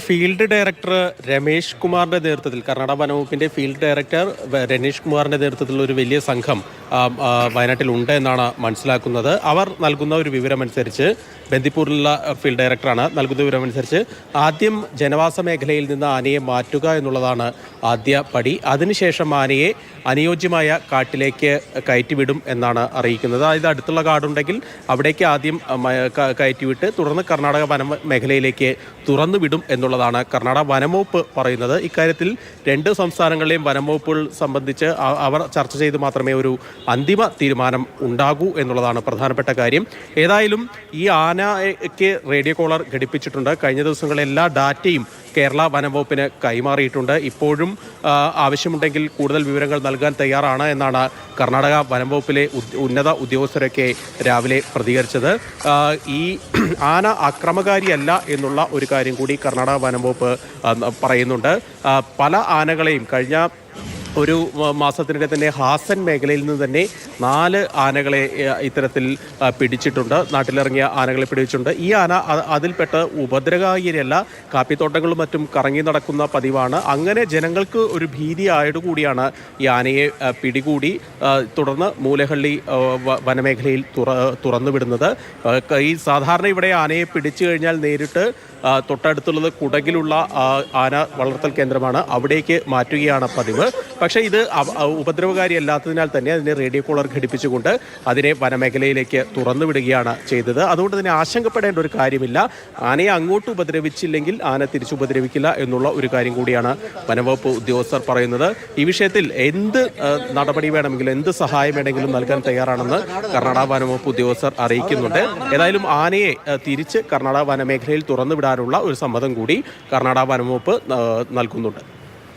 Field director Ramesh കുമാറിന്റെ നേതൃത്വത്തിൽ കർണാടക വനംവകുപ്പിന്റെ ഫീൽഡ് ഡയറക്ടർ രമേഷ് കുമാറിന്റെ നേതൃത്വത്തിലുള്ള ഒരു വലിയ സംഘം വയനാട്ടിൽ ഉണ്ട് എന്നാണ് മനസ്സിലാക്കുന്നത്. അവർ നൽകുന്ന ഒരു വിവരമനുസരിച്ച്, ബന്ദിപ്പൂരിലുള്ള ഫീൽഡ് ഡയറക്ടറാണ് നൽകുന്ന വിവരമനുസരിച്ച്, ആദ്യം ജനവാസ മേഖലയിൽ നിന്ന് ആനയെ മാറ്റുക എന്നുള്ളതാണ് ആദ്യ പടി. അതിനുശേഷം ആനയെ അനുയോജ്യമായ കാട്ടിലേക്ക് കയറ്റിവിടും എന്നാണ് അറിയിക്കുന്നത്. അതായത് അടുത്തുള്ള കാടുണ്ടെങ്കിൽ അവിടേക്ക് ആദ്യം കയറ്റിവിട്ട് തുടർന്ന് കർണാടക വനം മേഖലയിലേക്ക് തുറന്നുവിടും എന്നുള്ളതാണ് കർണാടക വനംവകുപ്പ് പറയുന്നത്. ഇക്കാര്യത്തിൽ രണ്ട് സംസ്ഥാനങ്ങളിലെയും വനംവകുപ്പുകൾ സംബന്ധിച്ച് അവർ ചർച്ച ചെയ്ത് മാത്രമേ ഒരു അന്തിമ തീരുമാനം ഉണ്ടാകൂ എന്നുള്ളതാണ് പ്രധാനപ്പെട്ട കാര്യം. ഏതായാലും ഈ ആനയ്ക്ക് റേഡിയോ കോളർ ഘടിപ്പിച്ചിട്ടുണ്ട്. കഴിഞ്ഞ ദിവസങ്ങളിലെ എല്ലാ ഡാറ്റയും കേരള വനംവകുപ്പിന് കൈമാറിയിട്ടുണ്ട്. ഇപ്പോഴും ആവശ്യമുണ്ടെങ്കിൽ കൂടുതൽ വിവരങ്ങൾ നൽകാൻ തയ്യാറാണ് എന്നാണ് കർണാടക വനംവകുപ്പിലെ ഉന്നത ഉദ്യോഗസ്ഥരൊക്കെ രാവിലെ പ്രതികരിച്ചത്. ഈ ആന ആക്രമകാരിയല്ല എന്നുള്ള ഒരു കാര്യം കൂടി കർണാടക വനംവകുപ്പ് പറയുന്നുണ്ട്. പല ആനകളെയും കഴിഞ്ഞ ഒരു മാസത്തിനിടെ തന്നെ ഹാസൻ മേഖലയിൽ നിന്ന് തന്നെ 4 ആനകളെ ഇത്തരത്തിൽ പിടിച്ചിട്ടുണ്ട്. നാട്ടിലിറങ്ങിയ ആനകളെ പിടിച്ചിട്ടുണ്ട്. ഈ ആന അതിൽപ്പെട്ട് ഉപദ്രവകാരിയല്ല, കാപ്പിത്തോട്ടങ്ങളും മറ്റും കറങ്ങി നടക്കുന്ന പതിവാണ്. അങ്ങനെ ജനങ്ങൾക്ക് ഒരു ഭീതി ആയതുകൂടിയാണ് ഈ ആനയെ പിടികൂടി തുടർന്ന് മൂലഹള്ളി വനമേഖലയിൽ തുറന്നുവിടുന്നത്. ഈ സാധാരണ ഇവിടെ ആനയെ പിടിച്ചു കഴിഞ്ഞാൽ നേരിട്ട് തൊട്ടടുത്തുള്ളത് കുടകിലുള്ള ആന വളർത്തൽ കേന്ദ്രമാണ്, അവിടേക്ക് മാറ്റുകയാണ് പതിവ്. പക്ഷേ ഇത് ഉപദ്രവകാരിയല്ലാത്തതിനാൽ തന്നെ അതിനെ റേഡിയോ കോളർ ഘടിപ്പിച്ചുകൊണ്ട് അതിനെ വനമേഖലയിലേക്ക് തുറന്നു വിടുകയാണ് ചെയ്തത്. അതുകൊണ്ട് തന്നെ ആശങ്കപ്പെടേണ്ട ഒരു കാര്യമില്ല. ആനയെ അങ്ങോട്ട് ഉപദ്രവിച്ചില്ലെങ്കിൽ ആന തിരിച്ചുപദ്രവിക്കില്ല എന്നുള്ള ഒരു കാര്യം കൂടിയാണ് വനംവകുപ്പ് ഉദ്യോഗസ്ഥർ പറയുന്നത്. ഈ വിഷയത്തിൽ എന്ത് നടപടി വേണമെങ്കിലും, എന്ത് സഹായം വേണമെങ്കിലും നൽകാൻ തയ്യാറാണെന്ന് കർണാടക വനംവകുപ്പ് ഉദ്യോഗസ്ഥർ അറിയിക്കുന്നുണ്ട്. ഏതായാലും ആനയെ തിരിച്ച് കർണാടക വനമേഖലയിൽ തുറന്നു വിടാനുള്ള ഒരു സമ്മതം കൂടി കർണാടക വനംവകുപ്പ് നൽകുന്നുണ്ട്.